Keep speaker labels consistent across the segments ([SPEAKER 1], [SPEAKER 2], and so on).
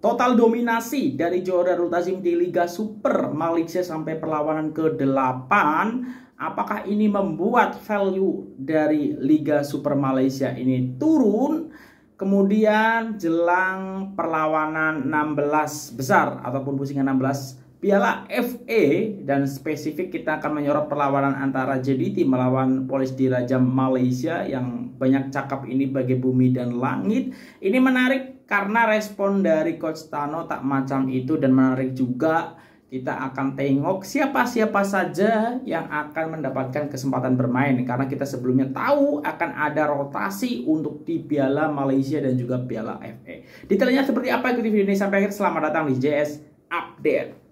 [SPEAKER 1] Total dominasi dari Johor Darul Ta'zim di Liga Super Malaysia sampai perlawanan ke-8. Apakah ini membuat value dari Liga Super Malaysia ini turun? Kemudian jelang perlawanan 16 besar ataupun pusingan 16 Piala FA, dan spesifik kita akan menyorot perlawanan antara JDT melawan Police Diraja Malaysia yang banyak cakap ini bagai bumi dan langit. Ini menarik karena respon dari Coach Tano tak macam itu, dan menarik juga kita akan tengok siapa-siapa saja yang akan mendapatkan kesempatan bermain, karena kita sebelumnya tahu akan ada rotasi untuk di Piala Malaysia dan juga Piala FA. Detailnya seperti apa, ikuti video ini sampai akhir. Selamat datang di JS Update.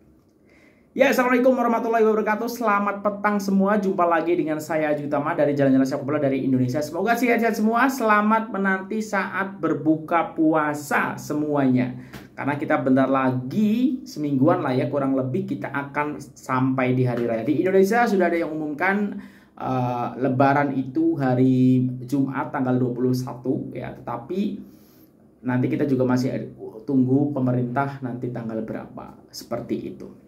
[SPEAKER 1] Ya, assalamualaikum warahmatullahi wabarakatuh. Selamat petang semua. Jumpa lagi dengan saya Aji Utama dari Jalan-Jalan Sepak Bola dari Indonesia. Semoga sehat-sehat semua. Selamat menanti saat berbuka puasa semuanya. Karena kita bentar lagi, semingguan lah ya, kurang lebih kita akan sampai di hari raya. Di Indonesia sudah ada yang umumkan Lebaran itu hari Jumat tanggal 21 ya. Tetapi nanti kita juga masih tunggu pemerintah nanti tanggal berapa. Seperti itu.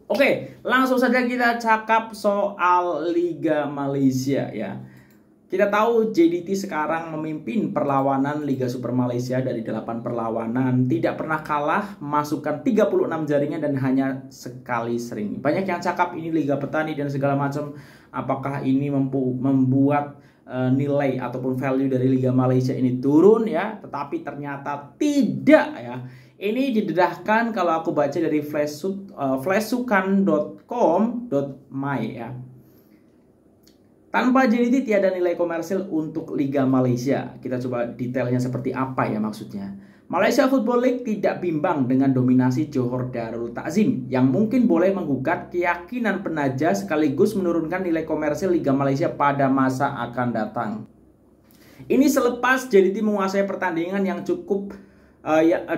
[SPEAKER 1] Oke, langsung saja kita cakap soal Liga Malaysia ya. Kita tahu JDT sekarang memimpin perlawanan Liga Super Malaysia dari 8 perlawanan. Tidak pernah kalah, masukkan 36 jaringan dan hanya sekali sering. Banyak yang cakap ini Liga Petani dan segala macam. Apakah ini membuat nilai ataupun value dari Liga Malaysia ini turun ya? Tetapi ternyata tidak ya. Ini didedahkan kalau aku baca dari flashsukan.com.my ya. Tanpa JDT tiada nilai komersil untuk Liga Malaysia. Kita coba detailnya seperti apa ya maksudnya. Malaysia Football League tidak bimbang dengan dominasi Johor Darul Ta'zim yang mungkin boleh menggugat keyakinan penaja sekaligus menurunkan nilai komersil Liga Malaysia pada masa akan datang. Ini selepas JDT menguasai pertandingan yang cukup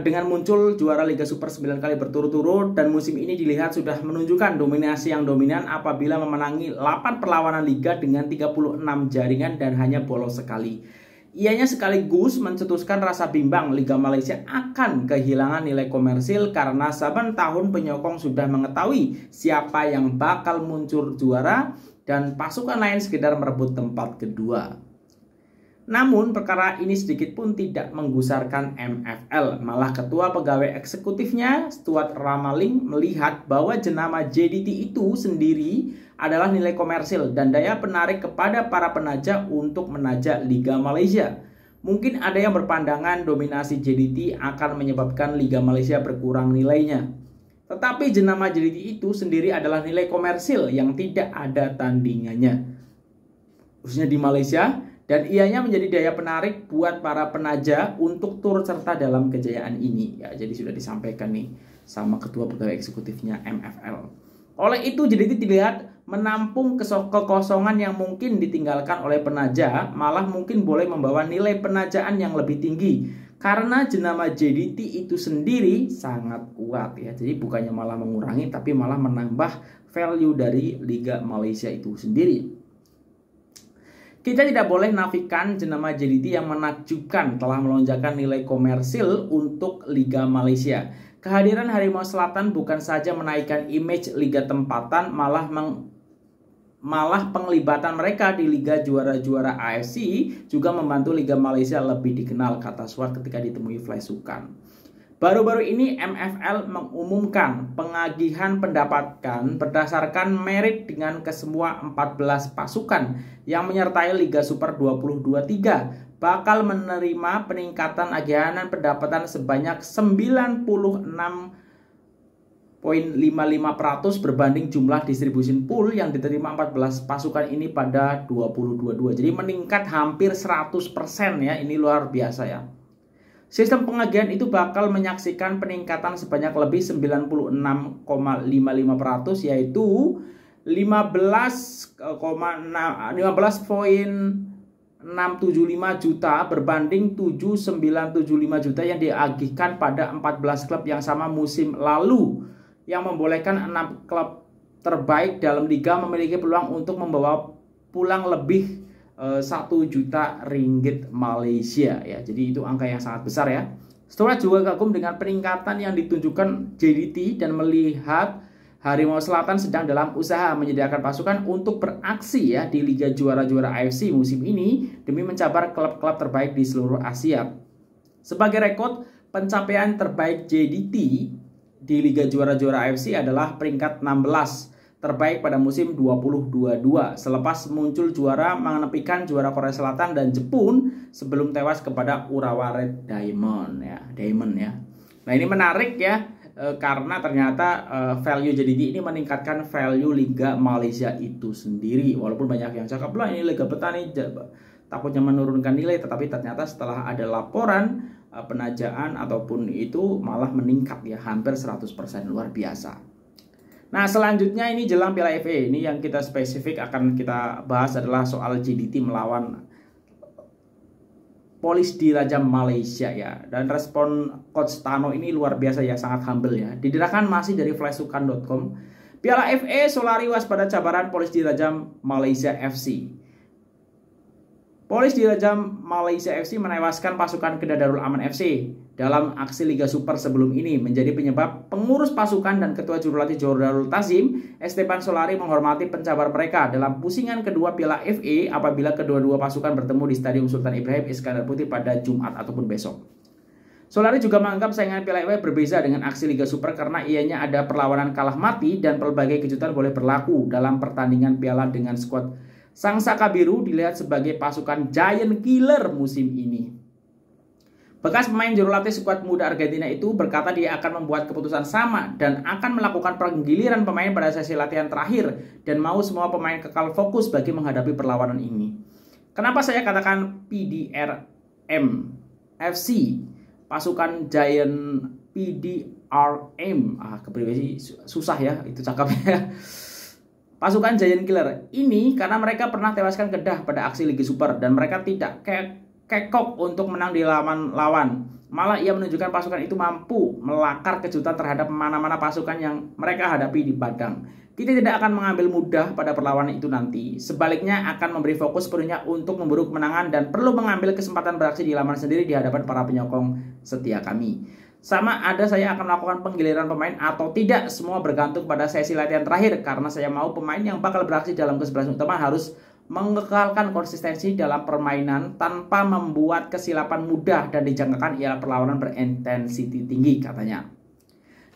[SPEAKER 1] dengan muncul juara Liga Super 9 kali berturut-turut, dan musim ini dilihat sudah menunjukkan dominasi yang dominan apabila memenangi 8 perlawanan Liga dengan 36 jaringan dan hanya bolos sekali. Ianya sekaligus mencetuskan rasa bimbang Liga Malaysia akan kehilangan nilai komersil karena saban tahun penyokong sudah mengetahui siapa yang bakal muncul juara dan pasukan lain sekedar merebut tempat kedua. Namun perkara ini sedikit pun tidak menggusarkan MFL. Malah ketua pegawai eksekutifnya Stuart Ramaling melihat bahwa jenama JDT itu sendiri adalah nilai komersil dan daya penarik kepada para penaja untuk menajak Liga Malaysia. Mungkin ada yang berpandangan dominasi JDT akan menyebabkan Liga Malaysia berkurang nilainya. Tetapi jenama JDT itu sendiri adalah nilai komersil yang tidak ada tandingannya, khususnya di Malaysia. Dan ianya menjadi daya penarik buat para penaja untuk turut serta dalam kejayaan ini. Ya, jadi sudah disampaikan nih sama ketua pegawai eksekutifnya MFL. Oleh itu JDT dilihat menampung kekosongan yang mungkin ditinggalkan oleh penaja, malah mungkin boleh membawa nilai penajaan yang lebih tinggi. Karena jenama JDT itu sendiri sangat kuat ya. Jadi bukannya malah mengurangi, tapi malah menambah value dari Liga Malaysia itu sendiri. Kita tidak boleh nafikan jenama JDT yang menakjubkan telah melonjakkan nilai komersil untuk Liga Malaysia. Kehadiran Harimau Selatan bukan saja menaikkan image Liga tempatan, malah penglibatan mereka di Liga Juara-Juara AFC juga membantu Liga Malaysia lebih dikenal, kata Swart ketika ditemui Flashsukan. Baru-baru ini MFL mengumumkan pengagihan pendapatkan berdasarkan merit dengan kesemua 14 pasukan yang menyertai Liga Super 2023 bakal menerima peningkatan agihan pendapatan sebanyak 96,55% berbanding jumlah distribusi pool yang diterima 14 pasukan ini pada 2022. Jadi meningkat hampir 100% ya, ini luar biasa ya. Sistem pengagihan itu bakal menyaksikan peningkatan sebanyak lebih 96,55%, yaitu 15,675 juta berbanding 7,975 juta yang diagihkan pada 14 klub yang sama musim lalu, yang membolehkan 6 klub terbaik dalam liga memiliki peluang untuk membawa pulang lebih 1 juta ringgit Malaysia ya. Jadi itu angka yang sangat besar ya. Stewart juga kagum dengan peningkatan yang ditunjukkan JDT dan melihat Harimau Selatan sedang dalam usaha menyediakan pasukan untuk beraksi ya di Liga Juara-Juara AFC musim ini demi mencabar klub-klub terbaik di seluruh Asia. Sebagai rekod, pencapaian terbaik JDT di Liga Juara-Juara AFC adalah peringkat 16 terbaik pada musim 2022 selepas muncul juara menepikan juara Korea Selatan dan Jepun sebelum tewas kepada Urawa Red Diamond ya. Nah, ini menarik ya karena ternyata value JDT ini meningkatkan value Liga Malaysia itu sendiri. Walaupun banyak yang cakap lah ini Liga Petani takutnya menurunkan nilai, tetapi ternyata setelah ada laporan penajaan ataupun itu malah meningkat ya hampir 100%, luar biasa. Nah, selanjutnya ini jelang Piala FA. Ini yang kita spesifik akan kita bahas adalah soal JDT melawan Police Diraja Malaysia ya. Dan respon Coach Tano ini luar biasa ya, sangat humble ya. Didirahkan masih dari flashsukan.com. Piala FA, Solari waspada cabaran Police Diraja Malaysia FC. Police Diraja Malaysia FC menewaskan pasukan Kedah Darul Aman FC dalam aksi Liga Super sebelum ini, menjadi penyebab pengurus pasukan dan ketua jurulatih Johor Darul Ta'zim, Esteban Solari, menghormati pencabar mereka dalam pusingan kedua Piala FA apabila kedua-dua pasukan bertemu di Stadium Sultan Ibrahim Iskandar Putih pada Jumat ataupun besok. Solari juga menganggap saingan Piala FA berbeza dengan aksi Liga Super karena ianya ada perlawanan kalah mati dan berbagai kejutan boleh berlaku dalam pertandingan piala dengan skuad Sang Saka Biru dilihat sebagai pasukan giant killer musim ini. Bekas pemain jurulatih skuad muda Argentina itu berkata dia akan membuat keputusan sama dan akan melakukan penggiliran pemain pada sesi latihan terakhir dan mau semua pemain kekal fokus bagi menghadapi perlawanan ini. Kenapa saya katakan PDRM FC, pasukan giant PDRM, kepribadi susah ya itu cakapnya. Pasukan Giant Killer ini karena mereka pernah tewaskan Kedah pada aksi Liga Super dan mereka tidak kekok untuk menang di lawan. Malah ia menunjukkan pasukan itu mampu melakar kejutan terhadap mana-mana pasukan yang mereka hadapi di Padang. Kita tidak akan mengambil mudah pada perlawanan itu nanti. Sebaliknya akan memberi fokus sepenuhnya untuk memburu kemenangan dan perlu mengambil kesempatan beraksi di laman sendiri di hadapan para penyokong setia kami. Sama ada saya akan melakukan penggiliran pemain atau tidak, semua bergantung pada sesi latihan terakhir karena saya mau pemain yang bakal beraksi dalam kesebelasan utama harus mengekalkan konsistensi dalam permainan tanpa membuat kesilapan mudah dan dijangkakan ialah perlawanan berintensiti tinggi, katanya.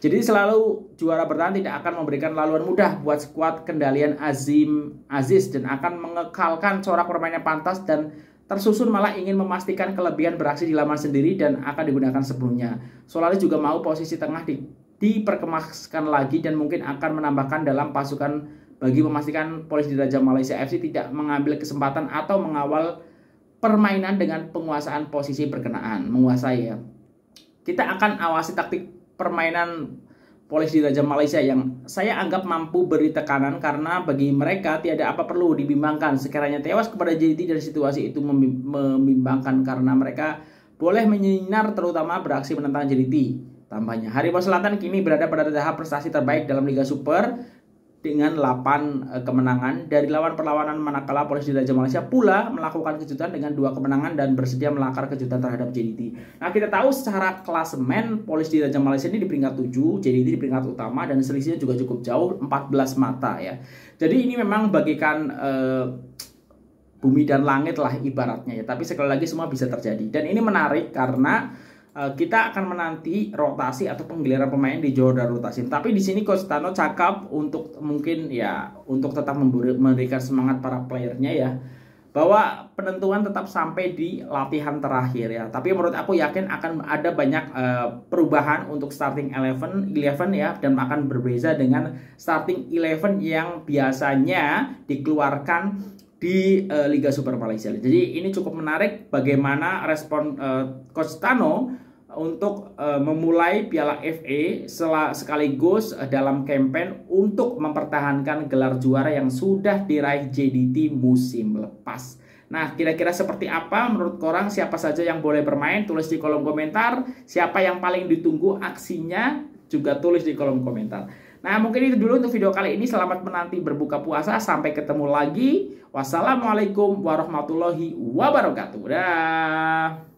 [SPEAKER 1] Jadi selalu juara bertahan tidak akan memberikan laluan mudah buat skuad kendalian Azim Aziz dan akan mengekalkan corak permainan pantas dan tersusun malah ingin memastikan kelebihan beraksi di laman sendiri dan akan digunakan sepenuhnya. Solari juga mau posisi tengah diperkemaskan lagi dan mungkin akan menambahkan dalam pasukan bagi memastikan Police Diraja Malaysia FC tidak mengambil kesempatan atau mengawal permainan dengan penguasaan posisi berkenaan. Menguasai ya. Kita akan awasi taktik permainan Police Diraja Malaysia yang saya anggap mampu beri tekanan karena bagi mereka tiada apa perlu dibimbangkan. Sekiranya tewas kepada JDT dari situasi itu membimbangkan karena mereka boleh menyinar terutama beraksi menentang JDT. Tambahnya, Harimau Selatan kini berada pada tahap prestasi terbaik dalam Liga Super dengan 8 kemenangan dari lawan perlawanan manakala Police Diraja Malaysia pula melakukan kejutan dengan 2 kemenangan dan bersedia melakar kejutan terhadap JDT. Nah, kita tahu secara klasemen Police Diraja Malaysia ini di peringkat 7, JDT di peringkat utama dan selisihnya juga cukup jauh, 14 mata ya. Jadi ini memang bagikan bumi dan langit lah ibaratnya ya. Tapi sekali lagi semua bisa terjadi. Dan ini menarik karena kita akan menanti rotasi atau penggiliran pemain di Johor Darul Ta'zim. Tapi di sini Coach Tano cakap untuk mungkin ya untuk tetap memberikan semangat para playernya ya, bahwa penentuan tetap sampai di latihan terakhir ya. Tapi menurut aku yakin akan ada banyak perubahan untuk starting 11 ya, dan akan berbeda dengan starting 11 yang biasanya dikeluarkan di Liga Super Malaysia. Jadi ini cukup menarik bagaimana respon Coach Tano untuk memulai Piala FA sekaligus dalam campaign untuk mempertahankan gelar juara yang sudah diraih JDT musim lepas. Nah, kira-kira seperti apa menurut korang? Siapa saja yang boleh bermain? Tulis di kolom komentar. Siapa yang paling ditunggu aksinya? Juga tulis di kolom komentar. Nah, mungkin itu dulu untuk video kali ini. Selamat menanti berbuka puasa. Sampai ketemu lagi. Wassalamualaikum warahmatullahi wabarakatuh. Dah.